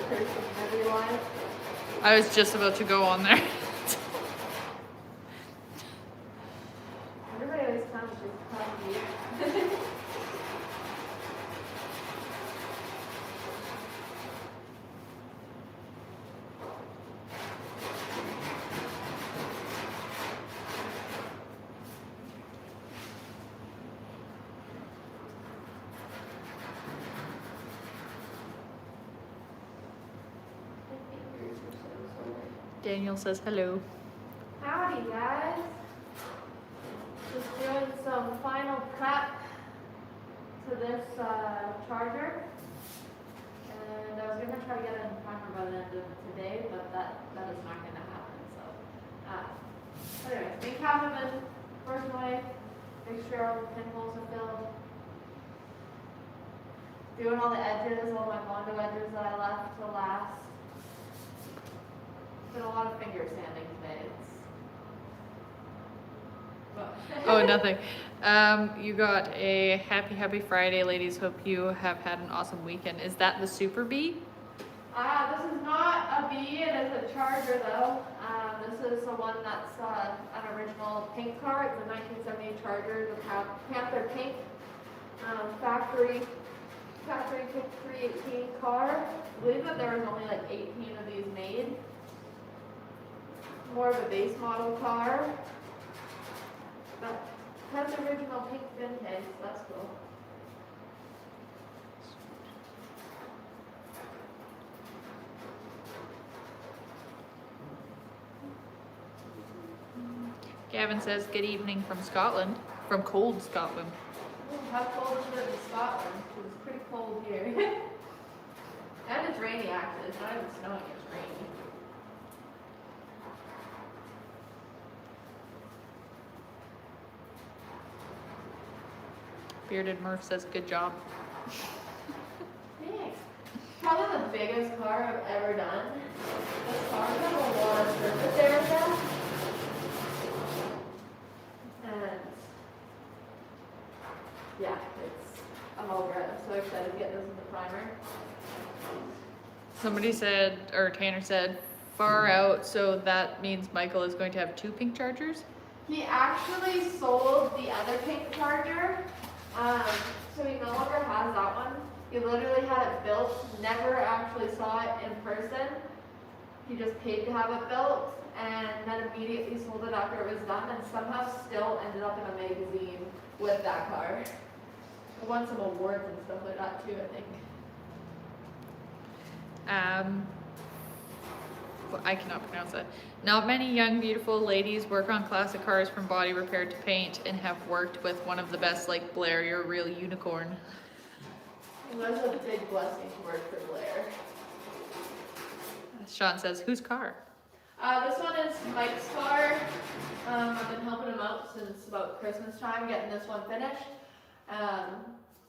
person in every line. I was just about to go on there. Everybody always comes with coffee. Daniel says hello. Howdy guys. Just doing some final prep to this charger. And I was going to try to get it in timer by the end of today, but that is not going to happen. So, anyways, make half of it working away. Make sure all the pinholes are filled. Doing all the edges, all my Mondo edges that I left to last. Been a lot of finger sanding today. Oh, nothing. You got a happy Friday, ladies. Hope you have had an awesome weekend. Is that the Super Bee? This is not a bee, it is a charger though. This is the one that's an original pink car. It's a 1978 Charger, the Panther Pink factory pick 318 car. I believe that there was only like 18 of these made. More of a base model car. But has the original pink fin case, so that's cool. Gavin says, good evening from Scotland. From cold Scotland. How cold is it in Scotland? It's pretty cold here. And it's rainy actually. It's not even snowing, it's rainy. Bearded Murph says, good job. Thanks. Probably the biggest car I've ever done. This car has a lot of surface area. And yeah, I'm over it. I'm so excited to get this in the primer. Somebody said, or Tanner said, far out, so that means Michael is going to have 2 pink chargers? He actually sold the other pink charger. So he no longer has that one. He literally had it built, never actually saw it in person. He just paid to have it built and then immediately sold it after it was done and somehow still ended up in a magazine with that car. He won some awards and stuff like that too, I think. I cannot pronounce that. Not many young, beautiful ladies work on classic cars from body repair to paint and have worked with one of the best like Blair. You're a real unicorn. It was a big blessing to work for Blair. Sean says, whose car? This one is Mike's car. I've been helping him out since about Christmas time, getting this one finished.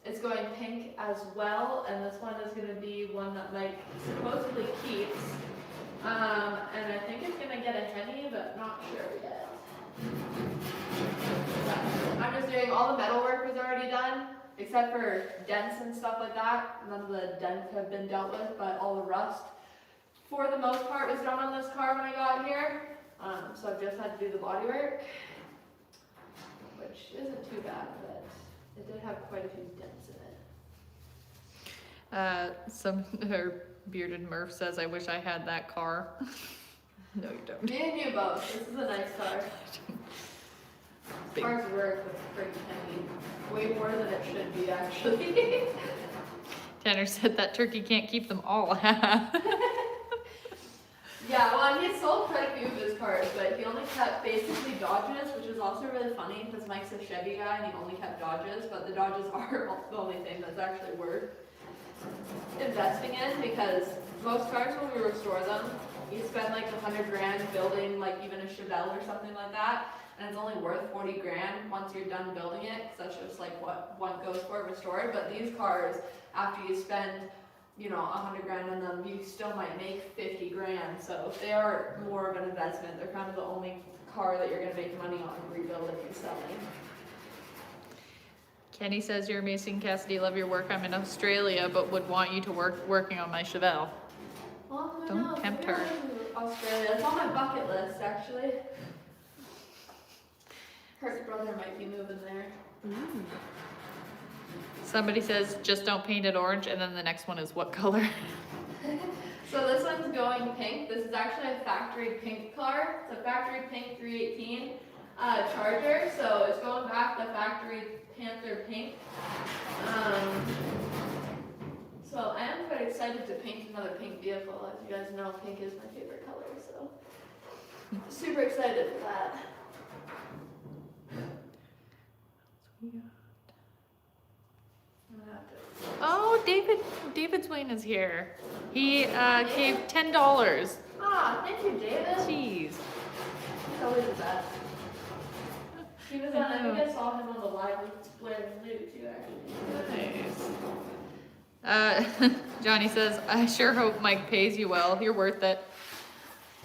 It's going pink as well, and this one is going to be one that Mike supposedly keeps. And I think it's going to get a Henny, but not sure yet. I'm just doing all the metal work was already done, except for dents and stuff like that. None of the dents have been dealt with, but all the rust, for the most part, was done on this car when I got here. So I've just had to do the bodywork, which isn't too bad, but it did have quite a few dents in it. Her bearded Murph says, I wish I had that car. No, you don't. Me and you both. This is a nice car. Cars work with freaking heavy. Way more than it should be, actually. Tanner said that turkey can't keep them all. Yeah, well, he sold quite a few of his cars, but he only kept basically Dodges, which is also really funny because Mike's a Chevy guy and he only kept Dodges, but the Dodges are the only thing that's actually worth investing in, because most cars, when we restore them, you spend like $100 grand building like even a Chevelle or something like that, and it's only worth 40 grand once you're done building it, because that's just like what one goes for restored. But these cars, after you spend, you know, 100 grand on them, you still might make 50 grand. So they are more of an investment. They're kind of the only car that you're going to make money on rebuilding and selling. Kenny says, you're amazing, Cassidy. Love your work. I'm in Australia, but would want you to working on my Chevelle. Well, who Don't knows? tempt Maybe her. I'll go to Australia. It's on my bucket list, actually. Kurt's brother might be moving there. Somebody says, just don't paint it orange, and then the next one is what color? So this one's going pink. This is actually a factory pink car. It's a factory pink 318 Charger. So it's going back to factory Panther pink. So I am quite excited to paint another pink vehicle. As you guys know, pink is my favorite color. So super excited for that. Oh, David Swain is here. He gave $10. Ah, thank you, David. Jeez. He's always the best. He was on, I think I saw him on the live with Blair and Lou too, actually. Nice. Johnny says, I sure hope Mike pays you well. You're worth it.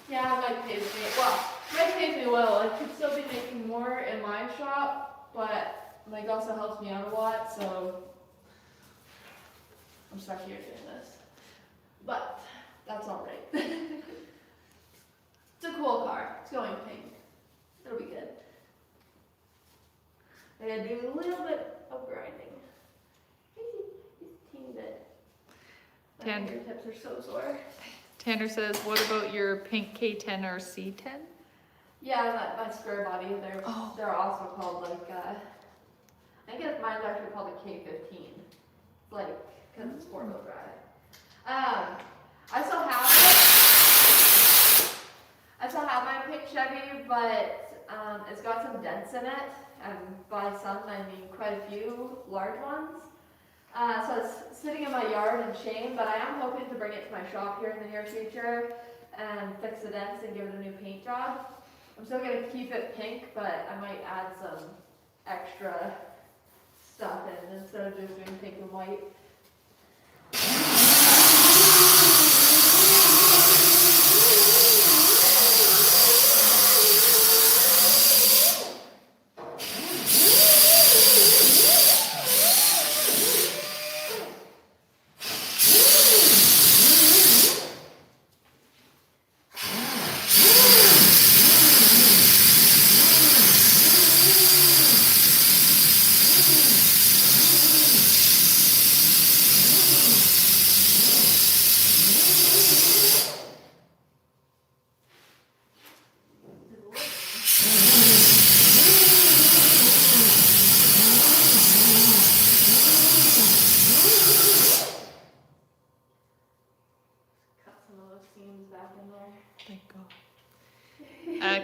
Yeah, Mike pays me. Well, Mike pays me well. I could still be making more in my shop, but Mike also helps me out a lot, so I'm stuck here doing this. But that's alright. It's a cool car. It's going pink. It'll be good. I gotta do a little bit of grinding. Just a teeny bit. My fingertips are so sore. Tanner says, what about your pink K10 or C10? Yeah, my square body. They're also called like I think mine's actually called a K15. Like, because it's four-wheel drive. I still have it. I still have my pink Chevy, but it's got some dents in it. And by some, I mean quite a few large ones. So it's sitting in my yard in shame, but I am hoping to bring it to my shop here in the near future and fix the dents and give it a new paint job. I'm still going to keep it pink, but I might add some extra stuff in instead of just doing pink and white.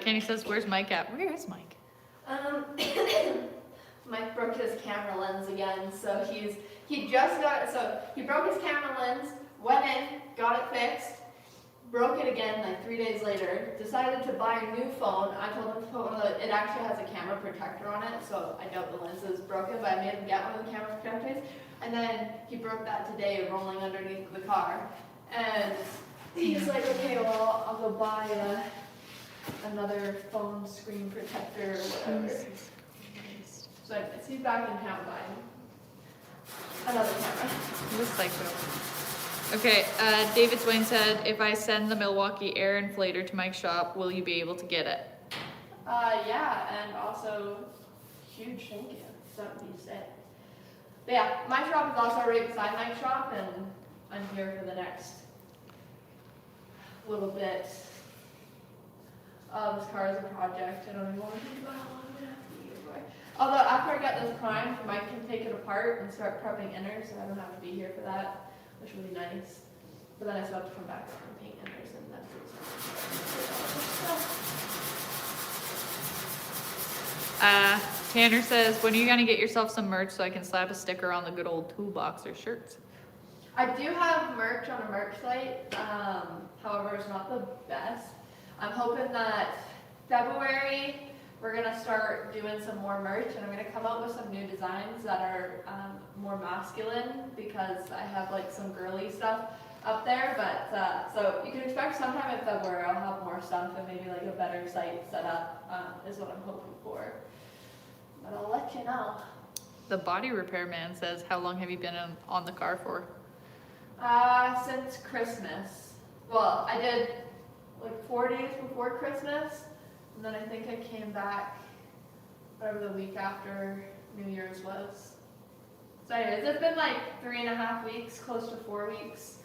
Kenny says, where's Mike at? Where is Mike? Mike broke his camera lens again, so he broke his camera lens, went in, got it fixed, broke it again like 3 days later, decided to buy a new phone. I told him to put one of it actually has a camera protector on it, so I doubt the lens is broken, but I made him get one of the camera protectors, and then he broke that today rolling underneath the car, and he's like, okay, well, I'll go buy another phone screen protector or whatever. So anyways, he's back in town buying another camera. Looks like so. Okay, David Swain said, if I send the Milwaukee air inflator to Mike's shop, will you be able to get it? Yeah, and also, huge thank you. That would be sick. But yeah, my shop is also right beside Mike's shop, and I'm here for the next little bit. This car is a project. I don't even want to think about how long I'm going to have to be here for. Although after I get this primed, Mike can take it apart and start prepping inners, so I don't have to be here for that, which would be nice. But then I still have to come back and paint inners, and that's it. Tanner says, when are you going to get yourself some merch so I can slap a sticker on the good old toolbox or shirts? I do have merch on a merch site, however, it's not the best. I'm hoping that February we're going to start doing some more merch, and I'm going to come out with some new designs that are more masculine, because I have like some girly stuff up there, but so you can expect sometime in February I'll have more stuff and maybe like a better site set up is what I'm hoping for. But I'll let you know. The body repair man says, how long have you been on the car for? Since Christmas. Well, I did like 4 days before Christmas, and then I think I came back whatever the week after New Year's was. So anyways, it's been like 3.5 weeks, close to 4 weeks,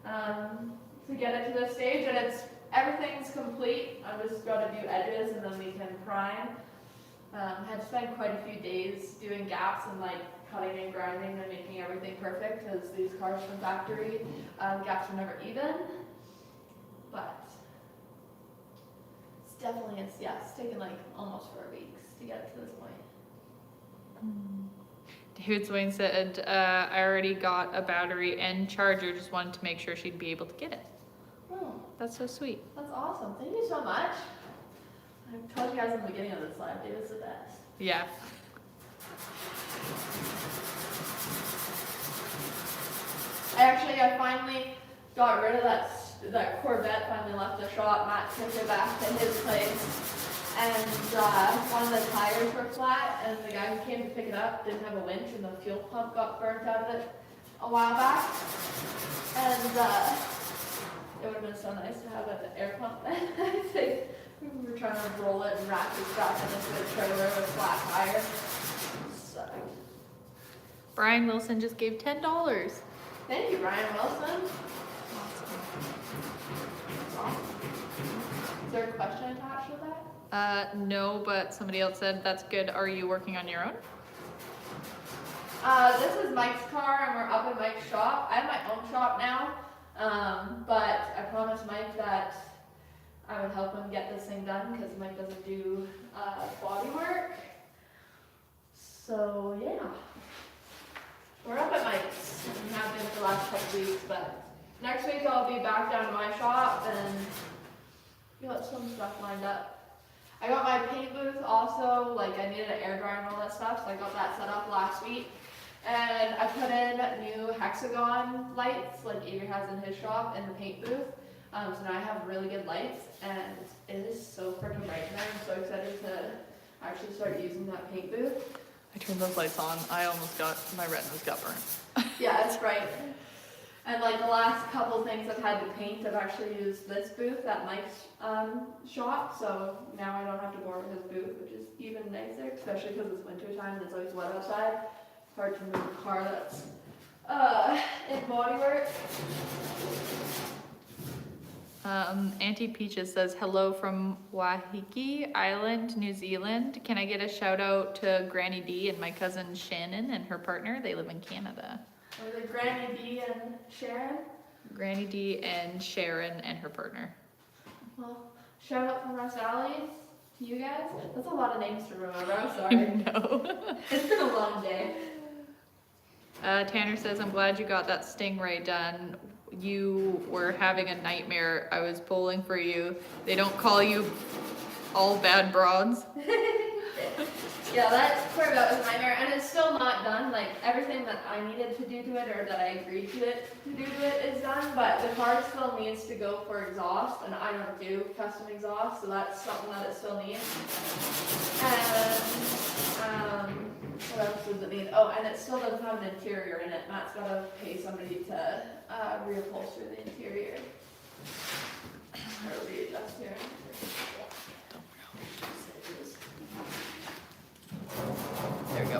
to get it to this stage, and everything's complete. I've just got to do edges, and then we can prime. Had spent quite a few days doing gaps and like cutting and grinding and making everything perfect, because these cars from factory, gaps are never even. But it's definitely, it's taken like almost 4 weeks to get it to this point. David Swain said, I already got a battery and charger, just wanted to make sure she'd be able to get it. Oh, That's so sweet. that's awesome. Thank you so much. I told you guys in the beginning of this live, David's the best. Yeah. I finally got rid of that Corvette, finally left the shop. Matt took it back to his place. And one of the tires were flat, and the guy who came to pick it up didn't have a winch, and the fuel pump got burnt out of it a while back. And it would have been so nice to have an air pump then. I think we were trying to roll it and wrap this back into a trailer with a flat tire. So. Brian Wilson just gave $10. Thank you, Brian Wilson. Awesome. Is there a question attached with that? No, but somebody else said that's good. Are you working on your own? This is Mike's car, and we're up in Mike's shop. I have my own shop now, but I promised Mike that I would help him get this thing done, because Mike doesn't do body work. So yeah, we're up at Mike's, and have been for the last couple weeks. But next week I'll be back down to my shop, and got some stuff lined up. I got my paint booth also, like I needed an air dryer and all that stuff, so I got that set up last week. And I put in new hexagon lights, like Avery has in his shop, in the paint booth. So now I have really good lights, and it is so freaking bright in there. I'm so excited to actually start using that paint booth. I turned those lights on. My retinas got burnt. Yeah, it's bright. And like the last couple things I've had to paint, I've actually used this booth at Mike's shop, so now I don't have to borrow his booth, which is even nicer, especially because it's winter time and it's always wet outside. It's hard to move a car that's in Bodywork. Auntie Peaches says, hello from Waiheke Island, New Zealand. Can I get a shout out to Granny D and my cousin Shannon and her partner? They live in Canada. Or the Granny D and Sharon? Granny D and Sharon and her partner. Well, shout out from Russ Alley to you guys. That's a lot of names to remember, I'm sorry. No. It's been a long day. Tanner says, I'm glad you got that Stingray done. You were having a nightmare. I was pulling for you. They don't call you all bad broads. Yeah, that Corvette was a nightmare, and it's still not done. Like, everything that I needed to do to it, or that I agreed to do to it is done, but the car still needs to go for exhaust, and I don't do custom exhaust, so that's something that it still needs. And, what else does it need? Oh, and it still doesn't have an interior in it. Matt's got to pay somebody to reupholster the interior. Or readjust here. There we go.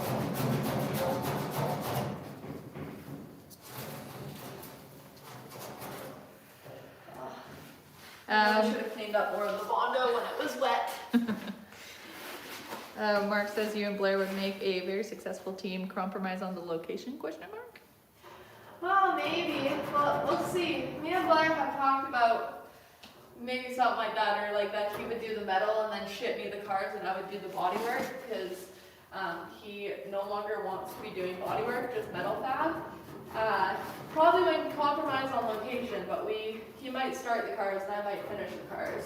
I should have cleaned up more of the Bondo when it was wet. Mark says you and Blair would make a very successful team. Compromise on the location? Question mark. Well, maybe. Well, we'll see. Me and Blair have talked about maybe something like that, or like that he would do the metal and then ship me the cars, and I would do the body work, because he no longer wants to be doing body work, just metal fab. Probably wouldn't compromise on location, but he might start the cars and I might finish the cars.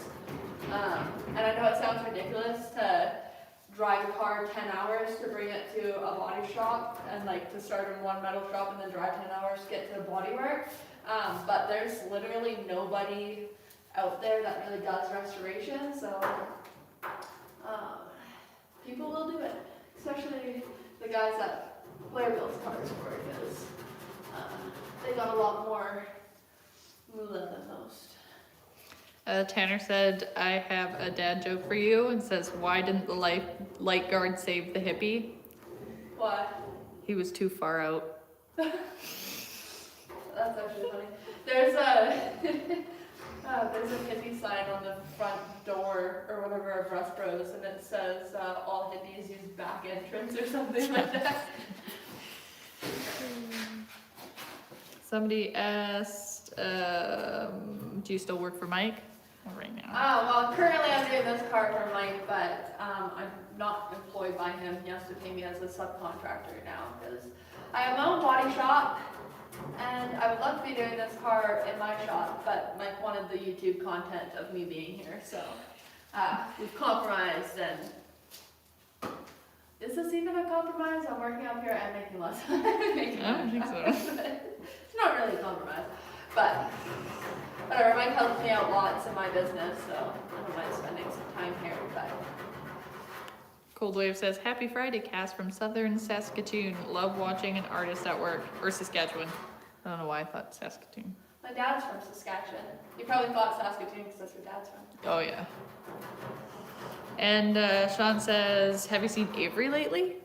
And I know it sounds ridiculous to drive a car 10 hours to bring it to a body shop, and like to start in one metal shop and then drive 10 hours to get to the body work. But there's literally nobody out there that really does restoration, so people will do it. Especially the guys that Blair builds cars for, because they got a lot more moolah the most. Tanner said, I have a dad joke for you, and says, why didn't the light guard save the hippie? Why? He was too far out. That's actually funny. There's a there's a hippie sign on the front door or whatever of Russ Bros, and it says all hippies use back entrance or something like that. Somebody asked, do you still work for Mike? Not right now. Well, currently I'm doing this car for Mike, but I'm not employed by him. He has to pay me as a subcontractor now because I have my own body shop, and I would love to be doing this car in my shop, but Mike wanted the YouTube content of me being here, so we've compromised. And is this even a compromise? I'm working up here and making less. I don't think so. It's not really a compromise, but whatever. Mike helps me out lots in my business, so I don't mind spending some time here. But Cold Wave says, happy Friday, Cass from Southern Saskatoon. Love watching an artist at work. Or Saskatchewan. I don't know why I thought Saskatoon. my dad's from Saskatchewan. You probably thought Saskatoon because that's where dad's from. Oh, yeah. And Sean says, have you seen Avery lately?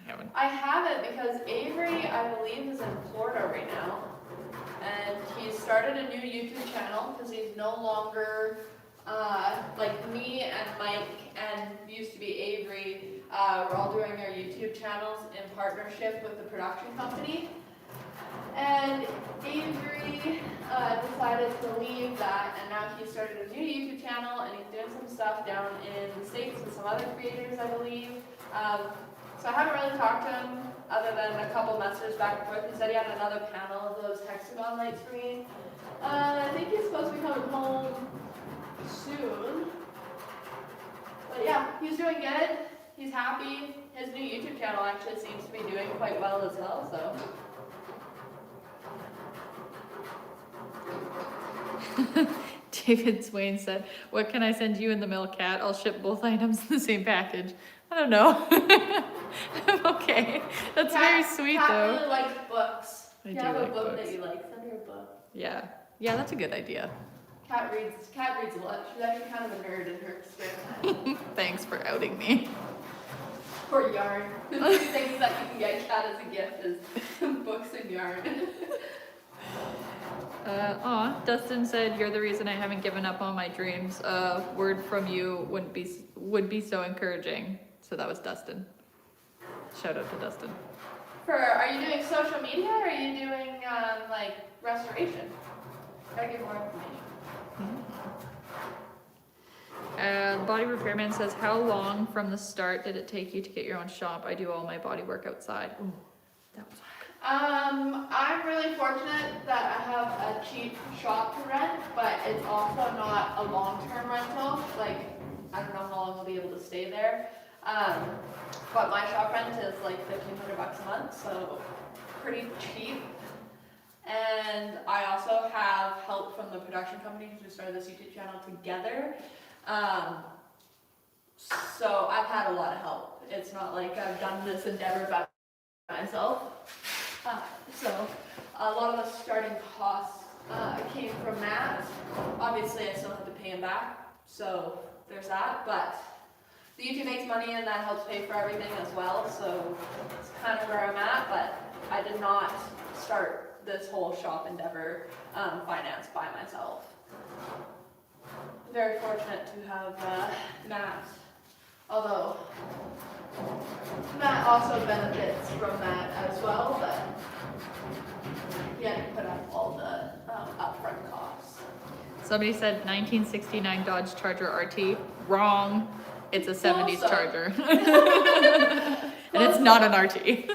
I haven't. I haven't because Avery, I believe, is in Florida right now. And he started a new YouTube channel because he's no longer, like me and Mike and used to be Avery, we're all doing our YouTube channels in partnership with the production company. And Avery decided to leave that, and now he started a new YouTube channel, and he's doing some stuff down in the States with some other creators, I believe. So I haven't really talked to him other than a couple messages back and forth. He said he had another panel of those hexagon lights for me. I think he's supposed to be coming home soon. But yeah, he's doing good. He's happy. His new YouTube channel actually seems to be doing quite well as well, so. David Swain said, what can I send you in the mail, Cat? I'll ship both items in the same package. I don't know. I'm okay. That's very sweet, Kat though. really likes books. I If do you have a like book books. that you like, send her a book. Yeah. Yeah, that's a good idea. Kat reads a lot. She's actually kind of a nerd in her spare time. Thanks for outing me. Or yarn. The two things that you can get Kat as a gift is books and yarn. Dustin said, you're the reason I haven't given up on my dreams. A word from you would be so encouraging. So that was Dustin. Shout out to Dustin. Are you doing social media or are you doing like restoration? Gotta get more information. Body Repairman says, how long from the start did it take you to get your own shop? I do all my body work outside. Ooh, that was I'm really fortunate that I have a cheap shop to rent, but it's also not a long-term rental. Like, I don't know how long I'll be able to stay there. But my shop rent is like $1,500 a month, so pretty cheap. And I also have help from the production company because we started this YouTube channel together. So I've had a lot of help. It's not like I've done this endeavor by myself. So a lot of the starting costs came from that. Obviously I still have to pay him back, so there's that, but the YouTube makes money and that helps pay for everything as well, so it's kind of where I'm at, but I did not start this whole shop endeavor financed by myself. Very fortunate to have Matt, although Matt also benefits from that as well, but he had to put up all the upfront costs. Somebody said 1969 Dodge Charger RT. Wrong. It's a 70s Charger. And it's not an RT.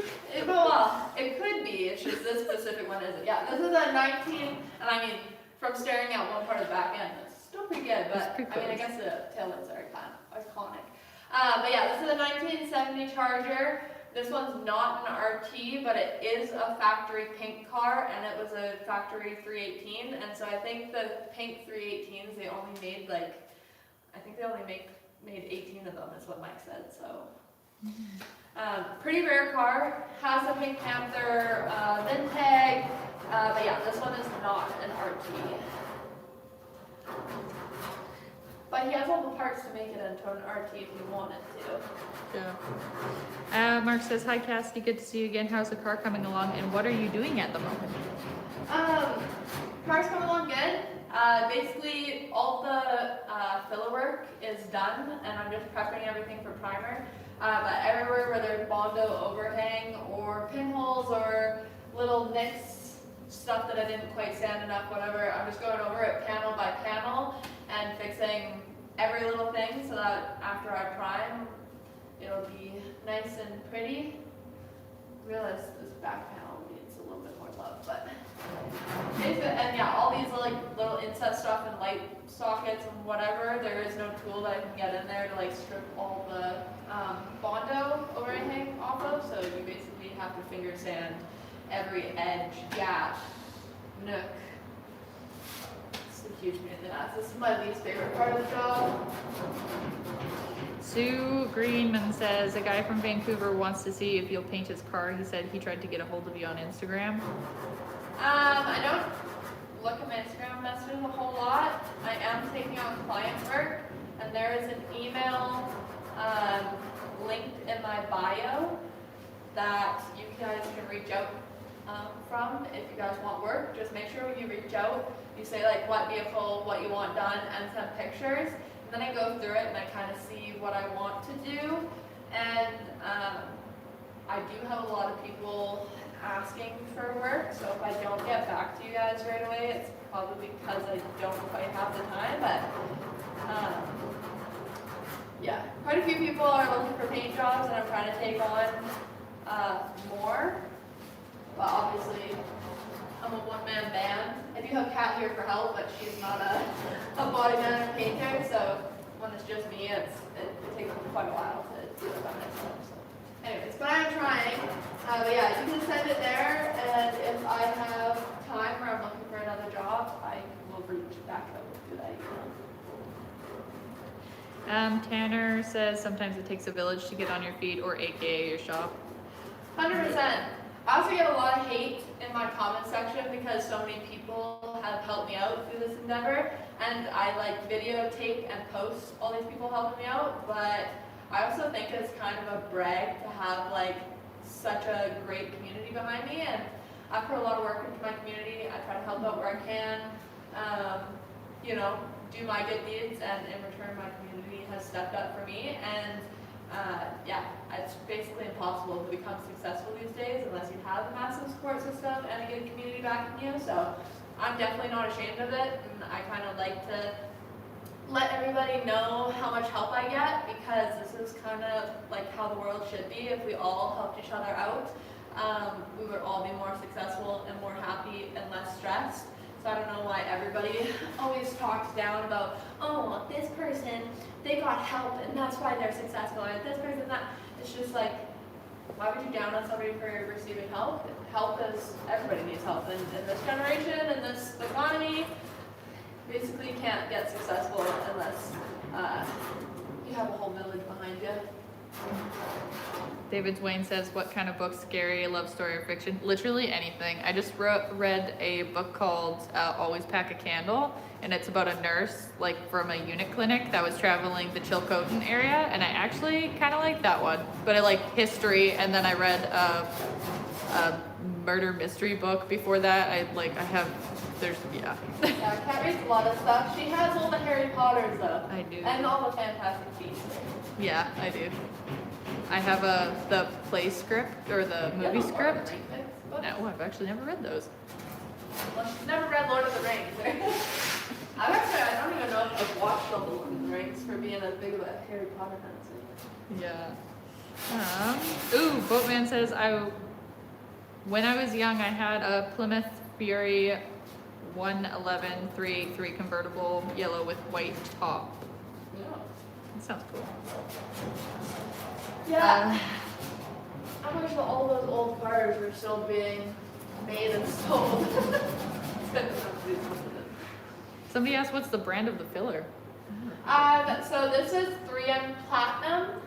Well, it could be. It's just this specific one isn't. Yeah, this is a 19, and I mean, from staring at one part of the back end, it's still pretty good, but pretty I mean, I close. guess the taillights are kind of iconic. But yeah, this is a 1970 Charger. This one's not an RT, but it is a factory pink car, and it was a factory 318, and so I think the pink 318s, they only made like, I think they only made 18 of them is what Mike said, so. Pretty rare car, has a Pink Panther VIN tag, but yeah, this one is not an RT. But he has all the parts to make it into an RT if you wanted to. Yeah. Mark says, hi Cassidy, good to see you again. How's the car coming along and what are you doing at the moment? Car's coming along good. Basically, all the filler work is done, and I'm just prepping everything for primer. But everywhere where there's Bondo overhang or pinholes or little nicks, stuff that I didn't quite sand enough, whatever, I'm just going over it panel by panel and fixing every little thing so that after I prime, it'll be nice and pretty. I realize this back panel needs a little bit more love, but and yeah, all these little inset stuff and light sockets and whatever, there is no tool that I can get in there to like strip all the Bondo overhang off of, so you basically have to finger sand every edge, gap, nook. It's a huge pain in the ass. This is my least favorite part of the job. Sue Greenman says, a guy from Vancouver wants to see if you'll paint his car. He said he tried to get a hold of you on Instagram. I don't look at my Instagram messages a whole lot. I am taking on client work, and there is an email linked in my bio that you guys can reach out from if you guys want work. Just make sure when you reach out, you say like what vehicle, what you want done, and send pictures. And then I go through it and I kind of see what I want to do. And I do have a lot of people asking for work, so if I don't get back to you guys right away, it's probably because I don't quite have the time, but yeah, quite a few people are looking for paint jobs and I'm trying to take on more, but obviously I'm a one-man band. I do have Kat here for help, but she's not a body man or painter, so when it's just me, it takes quite a while to do it by myself. So. Anyways, but I'm trying. But yeah, you can send it there, and if I have time or I'm looking for another job, I will reach back out to that email. Tanner says sometimes it takes a village to get on your feet, or AKA your shop. 100%. I also get a lot of hate in my comment section because so many people have helped me out through this endeavor, and I like videotape and post all these people helping me out, but I also think it's kind of a brag to have like such a great community behind me, and I put a lot of work into my community. I try to help out where I can, you know, do my good deeds, and in return my community has stepped up for me, and yeah, it's basically impossible to become successful these days unless you have a massive support system and a good community backing you, so I'm definitely not ashamed of it, and I kind of like to let everybody know how much help I get, because this is kind of like how the world should be. If we all helped each other out, we would all be more successful and more happy and less stressed. So I don't know why everybody always talks down about, oh, this person, they got help and that's why they're successful, or this person, that. It's just like, why would you down on somebody for receiving help? Help is, everybody needs help in this generation, in this economy. Basically, you can't get successful unless you have a whole village behind you. David Swain says, what kind of book? Scary, love story, or fiction? Literally anything. I just read a book called Always Pack a Candle, and it's about a nurse like from a unit clinic that was traveling the Chilcotin area, and I actually kind of like that one. But I like history, and then I read a murder mystery book before that. Yeah, Kat reads a lot of stuff. She has all the Harry Potters though. I do. And all the Fantastic Beasts. Yeah, I do. I have the play script or the movie script. No, I've actually never read those. Well, she's never read Lord of the Rings. I don't even know if I've watched all the Lord of the Rings for being as big of a Harry Potter fan. Yeah. Boatman says, when I was young, I had a Plymouth Fury 111 383 convertible, yellow with white top. Yeah. That sounds cool. Yeah. I wish that all those old cars were still being made and sold. Somebody asked, what's the brand of the filler? So this is 3M Platinum.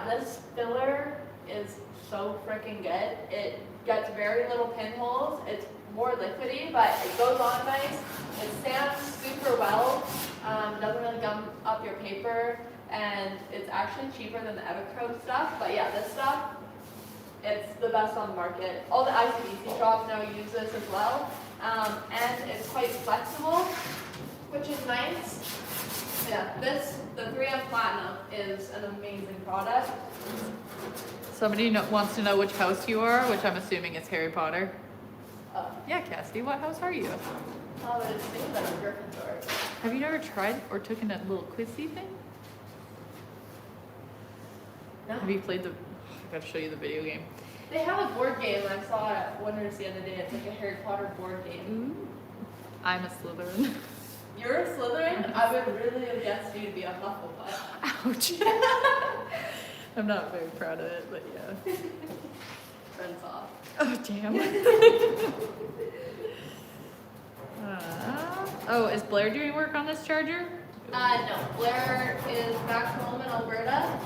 This filler is so freaking good. It gets very little pinholes. It's more liquidy, but it goes on nice. It sands super well. Doesn't really gum up up your paper, and it's actually cheaper than the Evercode stuff. But yeah, this stuff, it's the best on the market. All the ICBC shops now use this as well, and it's quite flexible, which is nice. Yeah, the 3M Platinum is an amazing product. Somebody wants to know which house you are, which I'm assuming is Harry Potter. Oh, Yeah, Cassidy, what house are you? oh, but it's things that are Gryffindor. Have you never tried or taken a little quizzy thing? No. Have you played the, I gotta show you the video game. They have a board game. I saw it at Wonders the other day. It's like a Harry Potter board game. Ooh. I'm a Slytherin. You're a Slytherin? I would really have guessed you to be a Hufflepuff. Ouch. I'm not very proud of it, but yeah. Friends off. Oh, damn. Oh, is Blair doing work on this charger? No. Blair is back home in Alberta.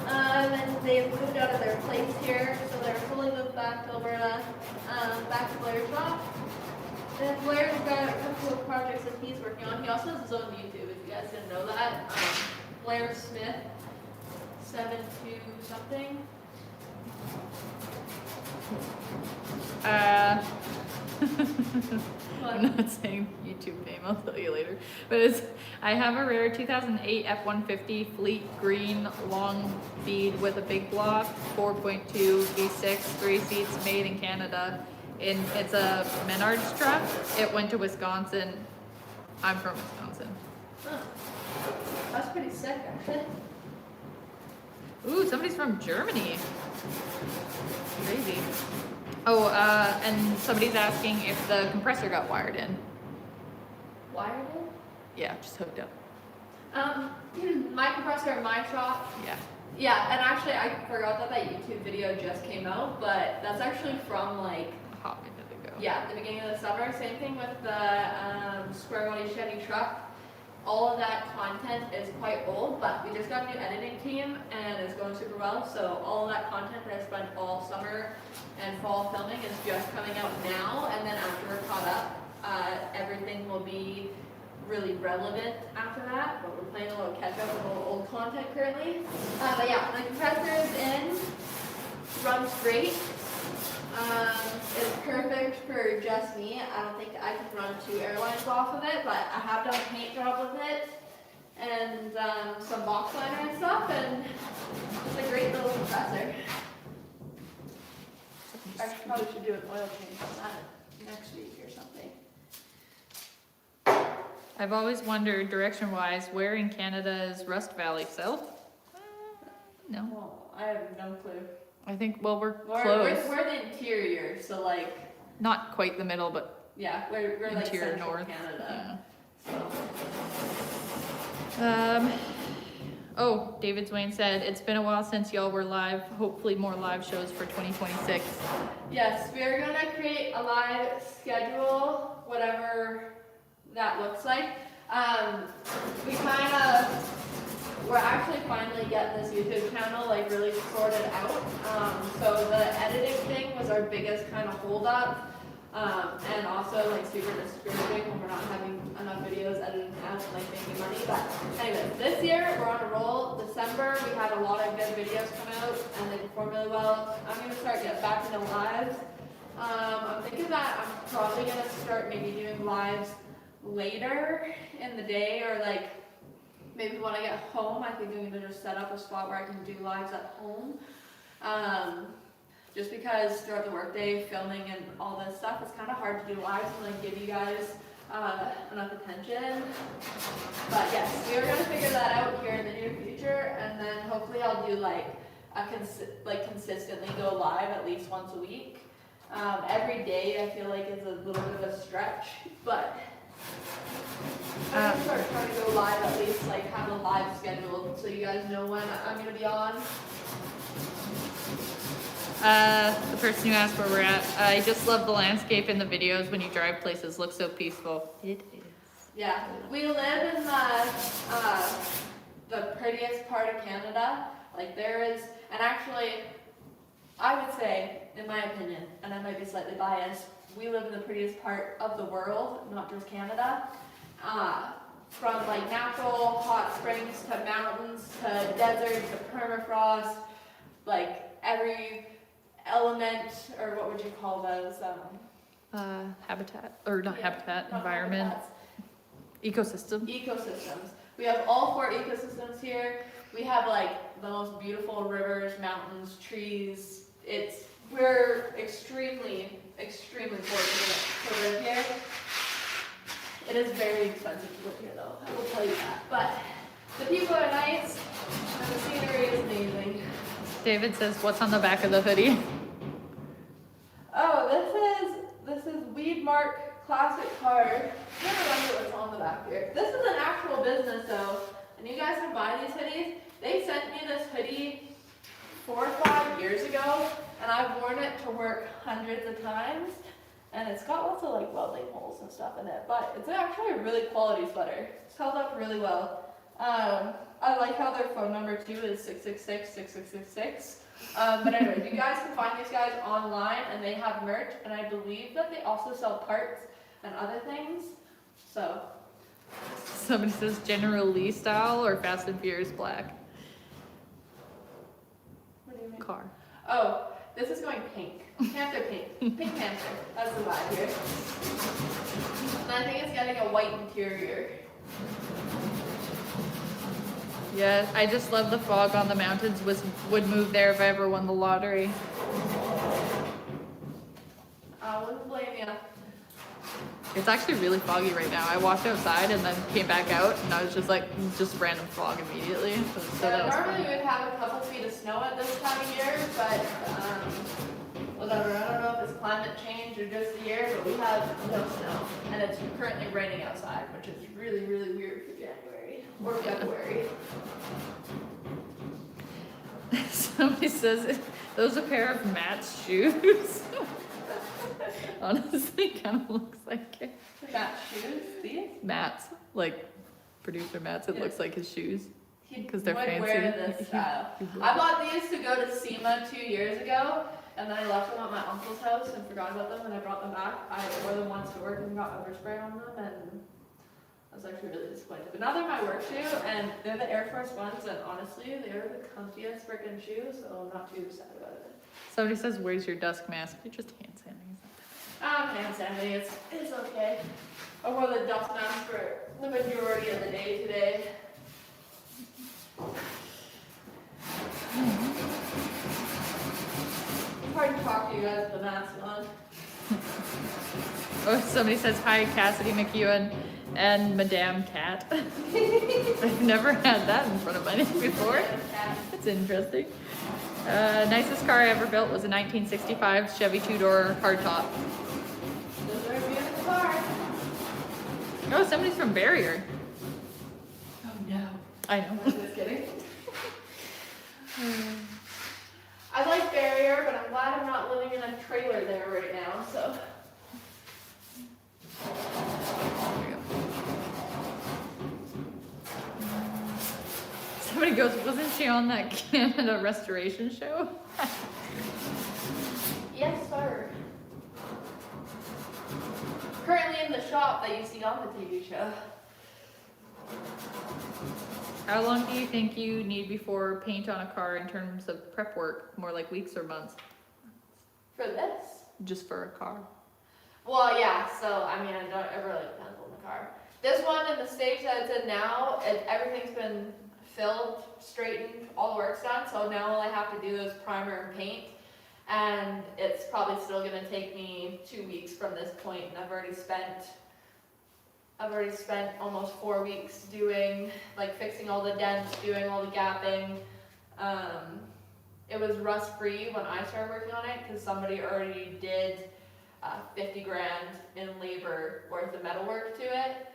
And they've moved out of their place here, so they're fully moved back to Alberta, back to Blair's shop. And Blair's got a couple of projects that he's working on. He also has his own YouTube, if you guys didn't know that. Blair Smith, 72 something. I'm not saying YouTube name, I'll tell you later. But I have a rare 2008 F-150 Fleet Green long feed with a big block, 4.2 V6, 3 seats, made in Canada. It's a Menards truck. It went to Wisconsin. I'm from Wisconsin. Huh. That's pretty sick, actually. Ooh, somebody's from Germany. Crazy. Oh, and somebody's asking if the compressor got wired in. Wired in? Yeah, just hooked up. My compressor in my shop. Yeah. Yeah, and actually I forgot that YouTube video just came out, but that's actually from like, A hot minute ago. yeah, the beginning of the summer. Same thing with the square body Chevy truck. All of that content is quite old, but we just got a new editing team and it's going super well. So all of that content that I spent all summer and fall filming is just coming out now. And then after we're caught up, everything will be really relevant after that. But we're playing a little catch up with a little old content currently. But yeah, the compressor is in, runs great. It's perfect for just me. I don't think I can run 2 airlines off of it, but I have done a paint job with it and some box liner and stuff, and it's a great little compressor. I probably should do an oil change on that next week or something. I've always wondered, direction-wise, where in Canada is Rust Valley? South? No. Well, I have no clue. I think, well, we're We're close. we're the interior, so like, Not quite the middle, but yeah, we're like interior central north. Canada. So. Oh, David Swain said, it's been a while since y'all were live. Hopefully more live shows for 2026. Yes, we are gonna create a live schedule, whatever that looks like. We're actually finally getting this YouTube channel like really sorted out. So the editing thing was our biggest kind of hold up. And also like super discouraging when we're not having enough videos edited out and like making money. But anyway, this year we're on a roll. December we had a lot of good videos come out and they performed really well. I'm gonna start getting back into lives. I'm thinking that I'm probably gonna start maybe doing lives later in the day, or like maybe when I get home I think I'm gonna just set up a spot where I can do lives at home. Just because throughout the workday, filming and all this stuff, it's kind of hard to do lives and like give you guys enough attention. But yes, we are gonna figure that out here in the near future, and then hopefully I'll do like consistently go live at least once a week. Every day I feel like is a little bit of a stretch, but I'm gonna start trying to go live at least, like have a live schedule so you guys know when I'm gonna be on. The person who asked where we're at, I just love the landscape in the videos when you drive places, looks so peaceful. It is. Yeah, we live in the prettiest part of Canada. Like there is, and actually, I would say, in my opinion, and I might be slightly biased, we live in the prettiest part of the world, not just Canada. from like natural hot springs to mountains to desert to permafrost, like every element, or what would you call those? Habitat, or not Yeah, habitat, not environment, habitats. ecosystem. Ecosystems. We have all 4 ecosystems here. We have like the most beautiful rivers, mountains, trees. We're extremely, extremely fortunate to live here. It is very expensive to live here though, I will tell you that. But the people are nice and the scenery is amazing. David says, what's on the back of the hoodie? Oh, this is Weed Mark Classic Card. I don't remember what's on the back here. This is an actual business though, and you guys can buy these hoodies. They sent me this hoodie 4 or 5 years ago, and I've worn it to work hundreds of times. And it's got lots of like welding holes and stuff in it, but it's actually a really quality sweater. It's held up really well. I like how their phone number too is 666-6666. But anyway, you guys can find these guys online, and they have merch, and I believe that they also sell parts and other things. So. Somebody says General Lee style or Fast and Furious black. What do you mean? Car. Oh, this is going pink. Panther pink. Pink Panther. That's the vibe here. And I think it's getting a white interior. Yeah, I just love the fog on the mountains. Would move there if I ever won the lottery. I wouldn't blame you. It's actually really foggy right now. I walked outside and then came back out, and I was just like, just random fog immediately. So that was Normally fun. we would have a couple feet of snow at this time of year, but whatever. I don't know if it's climate change or just the year, but we have no snow, and it's currently raining outside, which is really, really weird for January or February. Somebody says, those a pair of Matt's shoes? Honestly, kind of looks like it. Matt's shoes, these? Matt's, like producer Matt's, it looks like his shoes. He 'Cause they're would fancy. wear this style. I bought these to go to SEMA 2 years ago, and then I left them at my uncle's house and forgot about them, and I brought them back. I wore them once to work and got overspray on them, and I was actually really disappointed. But now they're my work shoe, and they're the Air Force Ones, and honestly, they're the comfiest freaking shoes, so I'm not too sad about it. Somebody says, where's your dusk mask? You're just hand sanitizer. Hand sanitizer, it's okay. I wore the dust mask for the majority of the day today. It's hard to talk to you guys with the mask on. Oh, somebody says, hi, Cassidy Mceown and Madame Cat. I've never had that in front of my name before. That's interesting. Nicest car I ever built was a 1965 Chevy 2-door hardtop. Those are a beautiful car. Oh, somebody's from Barrier. Oh no. I know. I'm just kidding. I like Barrier, but I'm glad I'm not living in a trailer there right now, so. Somebody goes, wasn't she on that Canada restoration show? Yes, sir. Currently in the shop that you see on the TV show. How long do you think you need before paint on a car in terms of prep work? More like weeks or months? For this? Just for a car. Well, yeah, so, I mean, it really depends on the car. This one, in the stage that it's in now, everything's been filled, straightened, all the work's done, so now all I have to do is primer and paint. And it's probably still gonna take me 2 weeks from this point, and I've already spent almost 4 weeks doing, like, fixing all the dents, doing all the gapping. It was rust-free when I started working on it, because somebody already did 50 grand in labor worth of metalwork to it.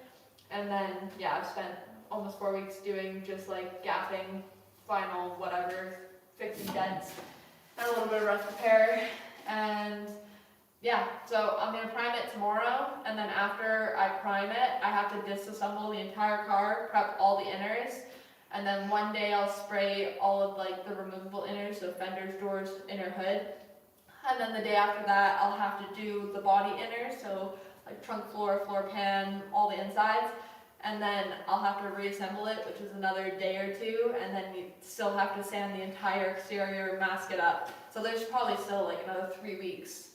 And then, yeah, I've spent almost 4 weeks doing just like gapping, final, whatever, fixing dents, and a little bit of rust repair. And yeah, so I'm gonna prime it tomorrow, and then after I prime it, I have to disassemble the entire car, prep all the inners, and then one day I'll spray all of like the removable inners, so fenders, doors, inner hood. And then the day after that, I'll have to do the body inners, so like trunk floor, floor pan, all the insides. and then I'll have to reassemble it, which is another day or two, and then you still have to sand the entire exterior, mask it up. So there's probably still like another 3 weeks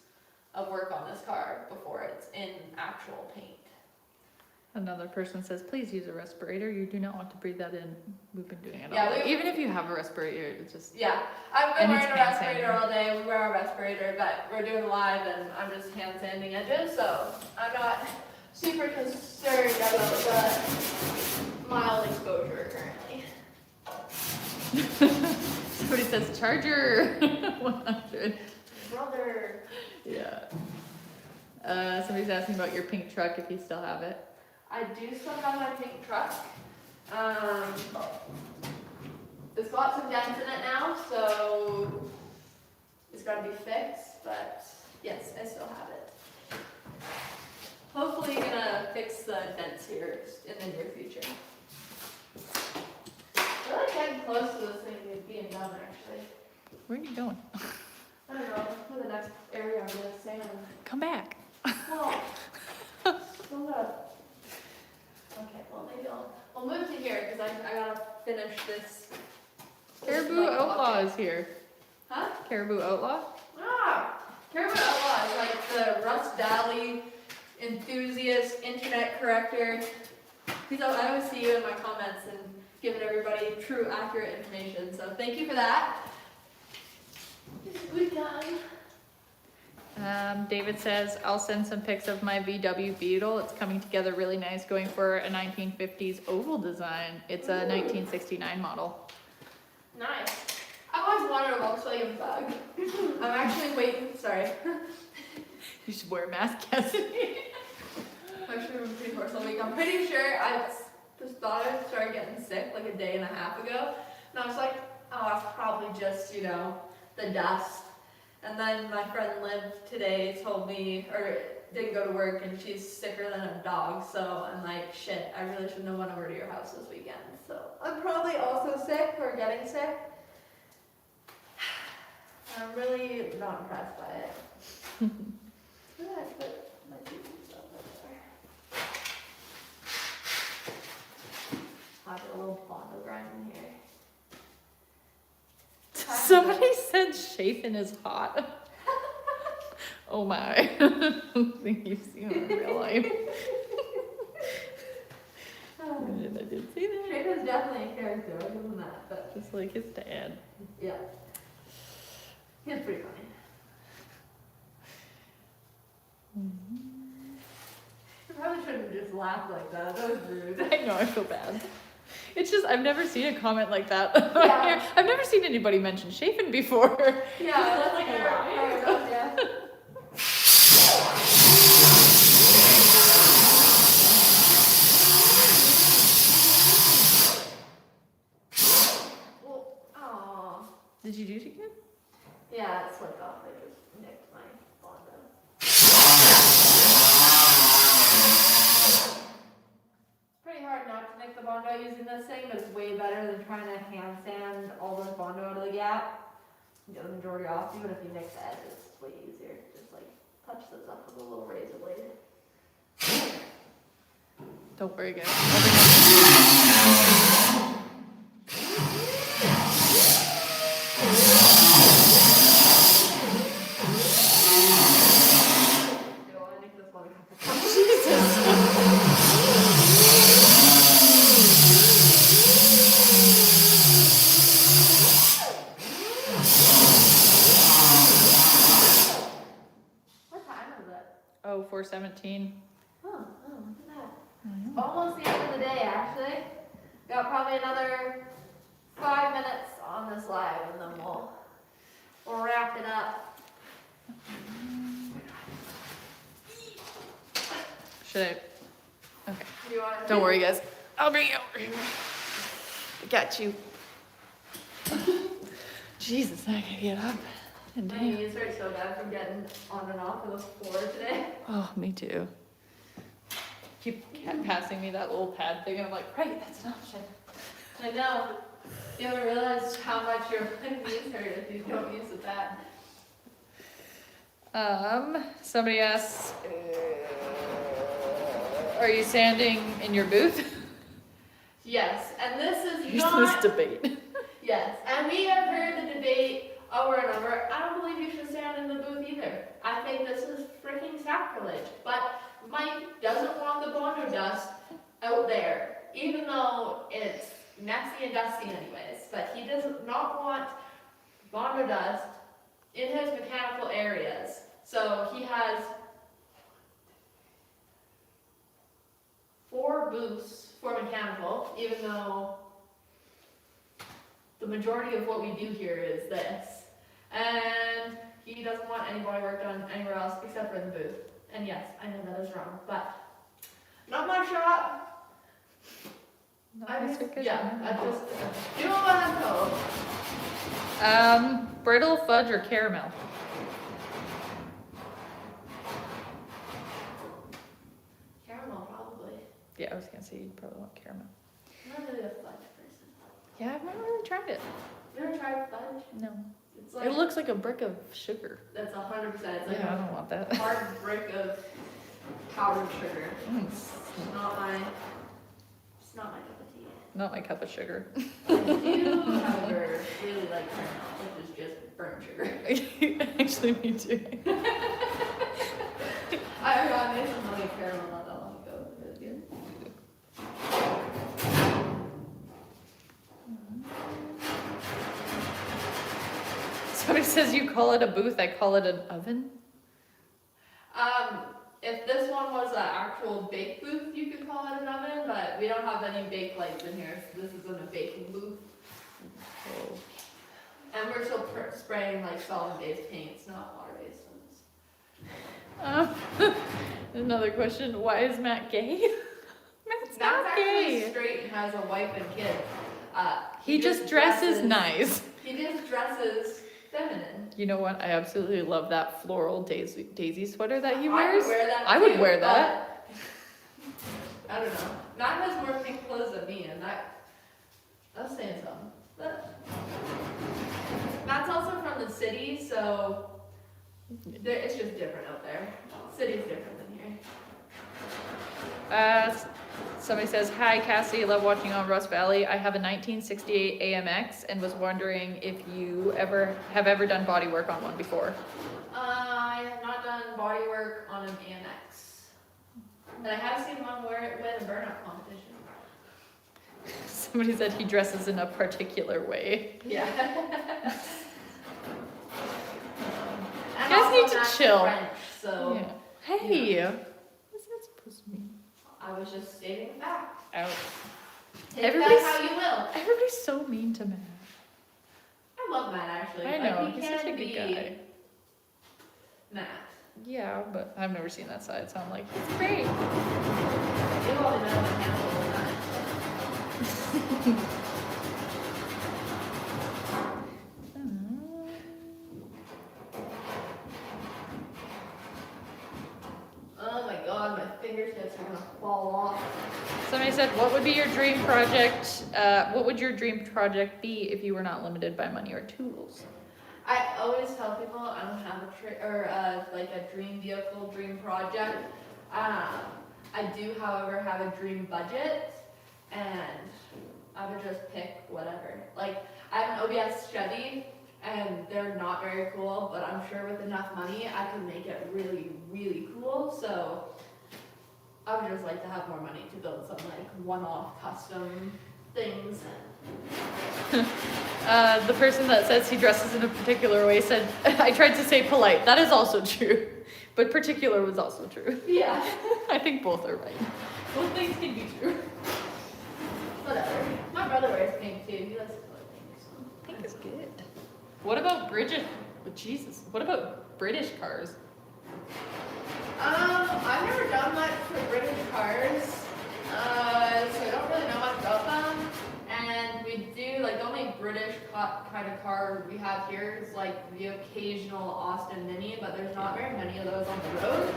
of work on this car before it's in actual paint. Another person says, please use a respirator. You do not want to breathe that in. We've been doing it all Yeah, day. Even if you have a respirator, it's just... Yeah, I've been And wearing it's a hand respirator sanding. all day. We wear a respirator, but we're doing live and I'm just hand sanding edges, so I'm not super concerned about the mild exposure currently. Somebody says, Charger 100. Brother. Yeah. Somebody's asking about your pink truck, if you still have it. I do still have my pink truck. It's got some dents in it now, so it's got to be fixed, but yes, I still have it. Hopefully gonna fix the dents here in the near future. We're like getting close to this thing being done, actually. Where are you going? I don't know, for the next area I'm gonna sand. Come back. Well, still gotta. Okay, well maybe I'll move to here because I gotta finish this. Caribou like, Outlaw bucket. is here. Huh? Caribou Outlaw? Ah, Caribou Outlaw is like the Rust Valley enthusiast internet corrector. Because I always see you in my comments and giving everybody true, accurate information. So thank you for that. Good time. David says, I'll send some pics of my VW Beetle. It's coming together really nice, going for a 1950s oval design. It's a 1969 model. Nice. I've always wanted a Volkswagen Bug. I'm actually waiting. Sorry. You should wear a mask, Cassidy. Actually, I'm pretty hoarse all week. I'm pretty sure I just thought I started getting sick like a day and a half ago. And I was like, oh, it's probably just, the dust. And then my friend Liv today told me, or didn't go to work, and she's sicker than a dog. So I'm like, shit, I really shouldn't have went over to your house this weekend. So I'm probably also sick or getting sick. I'm really not impressed by it. Where did I put my TV stuff over there? I'll put a little Bondo grind in here. Somebody said Chafin is hot. Oh my. I don't think you've seen him in real life. And I did see that. Shaden's definitely a character, I'll give him that, but Just like his dad. yeah. He's pretty funny. I probably shouldn't have just laughed like that. That was rude. I know, I feel bad. It's just, I've never seen a comment like that. Yeah. I've never seen anybody mention Chafin before. Yeah, that's like yeah. Well, aw. Did you do it again? Yeah, it slipped off. I just nicked my Bondo. Pretty hard not to nick the Bondo using this thing, but it's way better than trying to hand sand all the Bondo out of the gap. You get the majority off, even if you nick the edges, it's way easier. Just like touch those up with a little razor blade. Don't worry, guys. Do I nick this one a couple times? What time is it? Oh, 4:17. Oh, look at that. Almost the end of the day, actually. Got probably another 5 minutes on this live, and then we'll wrap it up. Should I? Okay. Do you want Don't worry, guys. I'll bring you over here. I got you. Jesus, I gotta get up. And My damn. knees hurt so bad from getting on and off of the floor today. Oh, me too. Keep passing me that little pad thing, and I'm like, right, that's an option. I know. You haven't realized how much your knees hurt if you don't use the pad. Somebody asks, are you sanding in your booth? Yes, and this is Here's not. this debate. Yes, and we have heard the debate over and over. I don't believe you should stand in the booth either. I think this is freaking sacrilege. But Mike doesn't want the Bondo dust out there, even though it's messy and dusty anyways. But he does not want Bondo dust in his mechanical areas. So he has 4 booths for mechanical, even though the majority of what we do here is this. And he doesn't want any body work done anywhere else except for in the booth. And yes, I know that is wrong, but not my shop. I just do what I'm told. Brittle, fudge, or caramel? Caramel, probably. Yeah, I was gonna say you'd probably want caramel. I'm not really a fudge person. Yeah, I've never really tried it. You ever tried fudge? No. It's like, It looks like a brick of sugar. that's 100%. It's like Yeah, I don't want that. a hard brick of powdered sugar. Mm, It's not my cup of tea. Not my cup of sugar. I do, however, really like caramel, which is just burnt sugar. Actually, me too. I made some honey caramel not that long ago. It was good. Somebody says you call it a booth, I call it an oven. If this one was an actual bake booth, you could call it an oven, but we don't have any bake lights in here, so this isn't a baking booth. Oh. And we're still spraying like solvent-based paints, not water-based ones. Another question, why is Matt gay? Matt's That's not actually gay. straight and has a wife and kids. He just dresses nice. He just dresses feminine. You know what? I absolutely love that floral daisy sweater that he I wears. would wear that I would too, wear that. but I don't know. Matt has more pink clothes than me, and that's saying something. But Matt's also from the city, so it's just different out there. City's different than here. Somebody says, hi Cassie, love watching on Rust Valley. I have a 1968 AMX and was wondering if you have ever done body work on one before. I have not done body work on an AMX, but I have seen one where it win a burnout competition. Somebody said he dresses in a particular way. Yeah. You guys need to Matt's chill. French, so Yeah. Hey, what's that supposed to mean? I was just stating a fact. Out. Take Everybody's- that how you will. Everybody's so mean to Matt. I love Matt actually. I know, Like, he he's can such a good be guy. Matt. Yeah, but I've never seen that side, so I'm like, he's great. You only know him handle all the time. Oh my god, my fingertips are gonna fall off. Somebody said, what would be your dream project? What would your dream project be if you were not limited by money or tools? I always tell people I don't have a dream vehicle, dream project. I do, however, have a dream budget, and I would just pick whatever. Like, I have an OBS Chevy, and they're not very cool, but I'm sure with enough money, I can make it really, really cool. So I would just like to have more money to build some like one-off custom things. The person that says he dresses in a particular way said, I tried to say polite. That is also true. But particular was also true. Yeah. I think both are right. Both things can be true. Whatever. My brother wears pink too. He likes color pink. So. Pink is good. What about what about British cars? I've never done much for British cars, so I don't really know much about them. And we do, like, the only British kind of car we have here is like the occasional Austin Mini, but there's not very many of those on the road.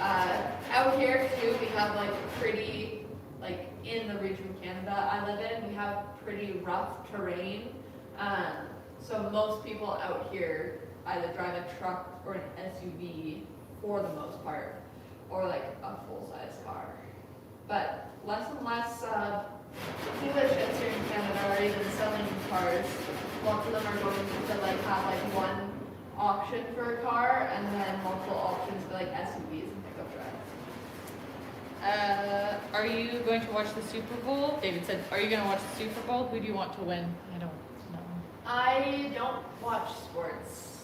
Out here too, we have like pretty, like in the region of Canada I live in, we have pretty rough terrain. So most people out here either drive a truck or an SUV for the most part, or like a full-size car. but less and less dealerships here in Canada are even selling cars. Lots of them are going to like have like one auction for a car and then multiple auctions for like SUVs and pickup trucks. Are you going to watch the Super Bowl? David said, are you going to watch the Super Bowl? Who do you want to win? I don't know. I don't watch sports,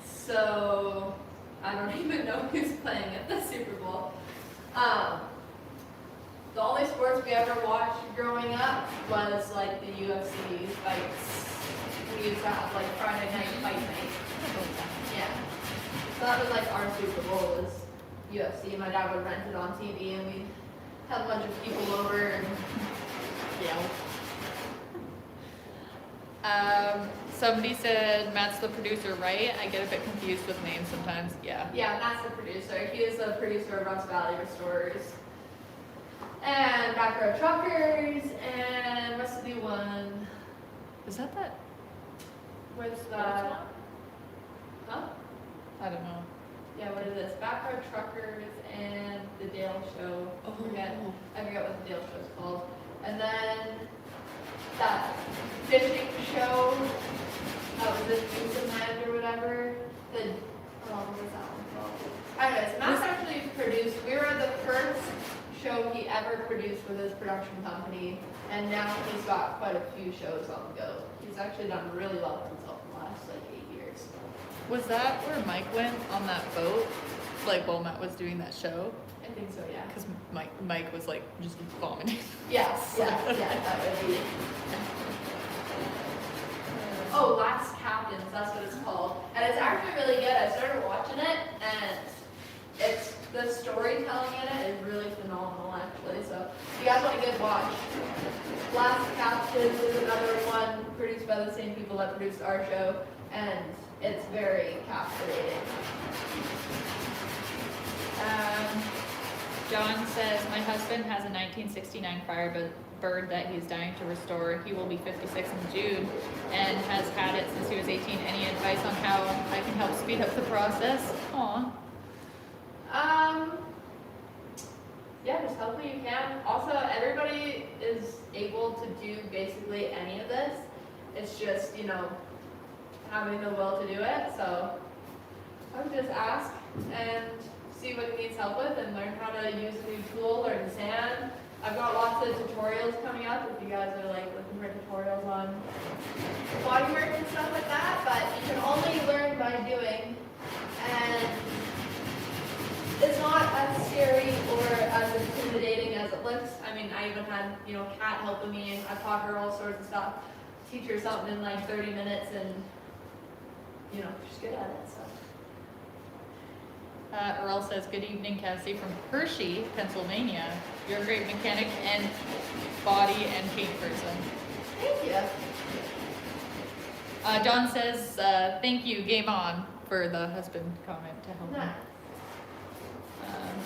so I don't even know who's playing at the Super Bowl. The only sports we ever watched growing up was like the UFC fights. We used to have like Friday night fight night. Yeah. So that was like our Super Bowl was UFC. My dad would rent it on TV and we'd have a bunch of people over and Somebody said Matt's the producer, right? I get a bit confused with names sometimes. Yeah. Yeah, Matt's the producer. He is the producer of Rust Valley Restorers. And Back Row Truckers, and what's the new one? Is that that? Where's that? Huh? I don't know. Yeah, what is this? Back Row Truckers and the Dale Show. Oh. I forget what the Dale Show's called. And then that fishing show that was in Newfoundland or whatever. What was that one called? Anyways, Matt's actually produced, we were the first show he ever produced with his production company, and now he's got quite a few shows on the go. He's actually done really well for himself in the last like 8 years. Was that where Mike went on that boat? Like while Matt was doing that show? I think so, yeah. Because Mike was like just vomiting. Yes, yeah, that would be. Oh, Last Captains, that's what it's called. And it's actually really good. I started watching it, and it's the storytelling in it is really phenomenal, actually. So if you guys want a good watch, Last Captains is another one produced by the same people that produced our show, and it's very captivating. John says, my husband has a 1969 Firebird that he's dying to restore. He will be 56 in June and has had it since he was 18. Any advice on how I can help speed up the process? Aw. Yeah, just help what you can. Also, everybody is able to do basically any of this. It's just, having the will to do it. So I would just ask and see what he needs help with and learn how to use a new tool, learn sand. I've got lots of tutorials coming up if you guys are like looking for tutorials on bodywork and stuff like that, but you can only learn by doing, and it's not as scary or as intimidating as it looks. I mean, I even had, Kat helping me, and I taught her all sorts of stuff, teach her something in like 30 minutes, and she's good at it, so. Earl says, good evening, Cassie from Hershey, Pennsylvania. You're a great mechanic and body and paint person. Thank you. John says, thank you, game on, for the husband comment to help him.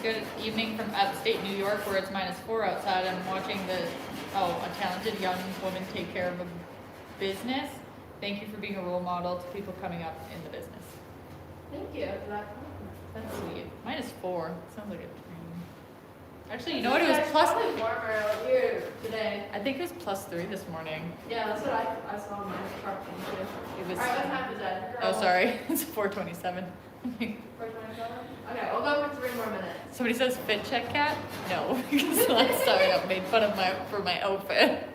Good evening from upstate New York, where it's -4 outside. I'm watching a talented young woman take care of a business. Thank you for being a role model to people coming up in the business. Thank you for that compliment. That's sweet. -4. Sounds like a dream. Actually, you know what? It was plus. It's probably warmer out here today. I think it was +3 this morning. Yeah, that's what I saw on my truck thing too. It was. All right, what time is that? Oh, sorry. It's 4:27. 4:27? Okay, we'll go for 3 more minutes. Somebody says fit check, Cat? No, because last time I got made fun of for my outfit.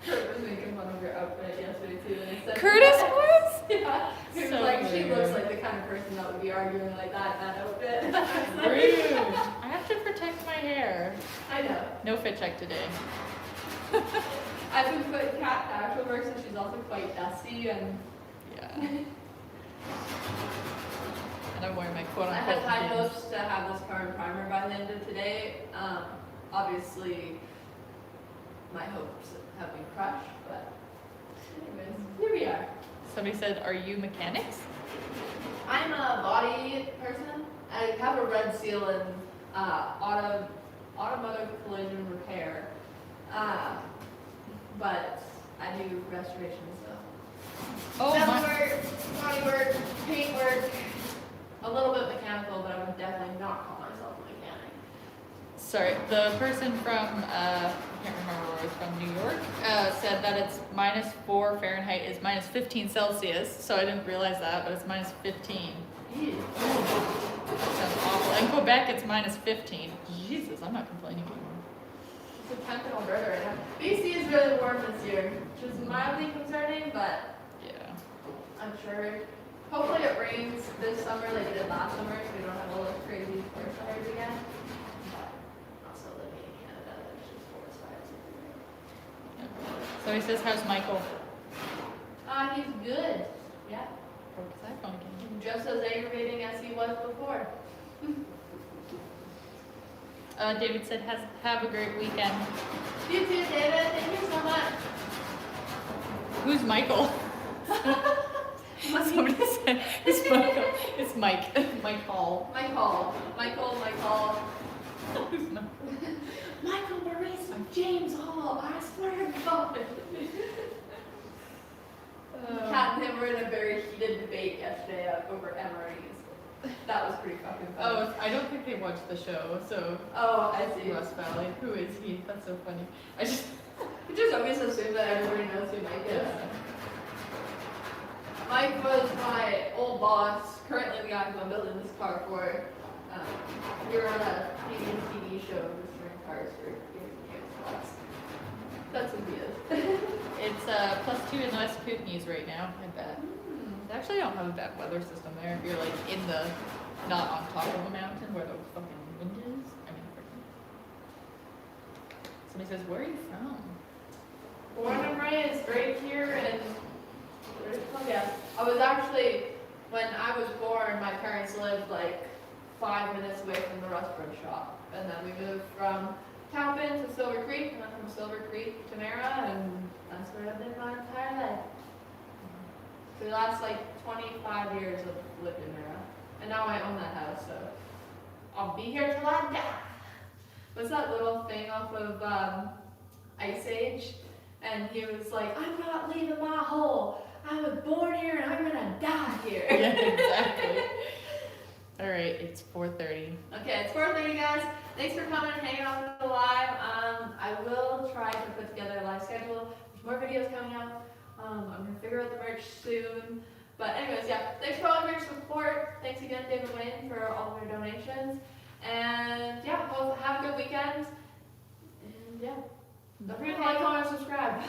Kurt was making fun of your outfit yesterday too. And he said, Curtis was? Yeah. He was So like, she weird. looks like the kind of person that would be arguing like that in that outfit. Rude. I have to protect my hair. I know. No fit check today. I've been putting Kat to actual work, so she's also quite dusty and. Yeah. And I'm wearing my quote I unquote. have high hopes to have this car in primer by the end of today. Obviously, my hopes have been crushed, but anyways, here we are. Somebody said, are you mechanics? I'm a body person. I have a red seal in automotive collision repair, but I do restoration stuff. Oh, Metal work, body work, paint work, a little bit mechanical, but I would definitely not call myself a mechanic. sorry, the person from, I can't remember where it was from, New York, said that it's -4 Fahrenheit is -15 Celsius, so I didn't realize that, but it's -15. Ew. Sounds awful. In Quebec, it's -15. Jesus, I'm not complaining anymore. It's a 10th in Alberta right now. BC is really warm this year, which is mildly concerning, but Yeah. I'm sure. Hopefully it rains this summer like it did last summer, so we don't have all those crazy forest fires again. But also living in Canada, there's just forest fires everywhere. So he says, how's Michael? He's good. Yeah. Broke his iPhone again. Just as aggravating as he was before. David said, have a great weekend. You too, David. Thank you so much. Who's Michael? Somebody said, it's Michael. It's Mike. Mike Hall. Mike Hall. Michael. Who's not? Michael Maurice James Hall. I swear to God. Kat and him were in a very heated debate yesterday over MREs. That was pretty fucking funny. Oh, I don't think they watched the show, so. Oh, I see. Russ Valley. Who is he? That's so funny. I just. You just always assume that everybody knows who Mike is. Mike was my old boss, currently the guy who I'm building this car for. We were on a TV show restoring cars for years and years. That's who he is. It's +2 in the West Kootenays right now, I bet. They actually don't have a bad weather system there if you're like in the, not on top of a mountain where the fucking wind is. I mean, freaking. Somebody says, where are you from? Born and raised right here in British Columbia. I was actually, when I was born, my parents lived like 5 minutes away from the Rustburn shop. And then we moved from Taupin to Silver Creek, and then from Silver Creek to Mara, and that's where I've been my entire life. For the last like 25 years I've lived in Mara. And now I own that house, so I'll be here till I die. What's that little thing off of Ice Age? And he was like, I'm not leaving my hole. I was born here and I'm gonna die here. Yeah, exactly. All right, it's 4:30. Okay, it's 4:30, guys. Thanks for coming and hanging out with the live. I will try to put together a live schedule. There's more videos coming out. I'm gonna figure out the merch soon. But anyways, yeah, thanks for all of your support. Thanks again, David Wayne, for all of your donations. And yeah, well, have a good weekend. And yeah, don't forget to like, comment, and subscribe.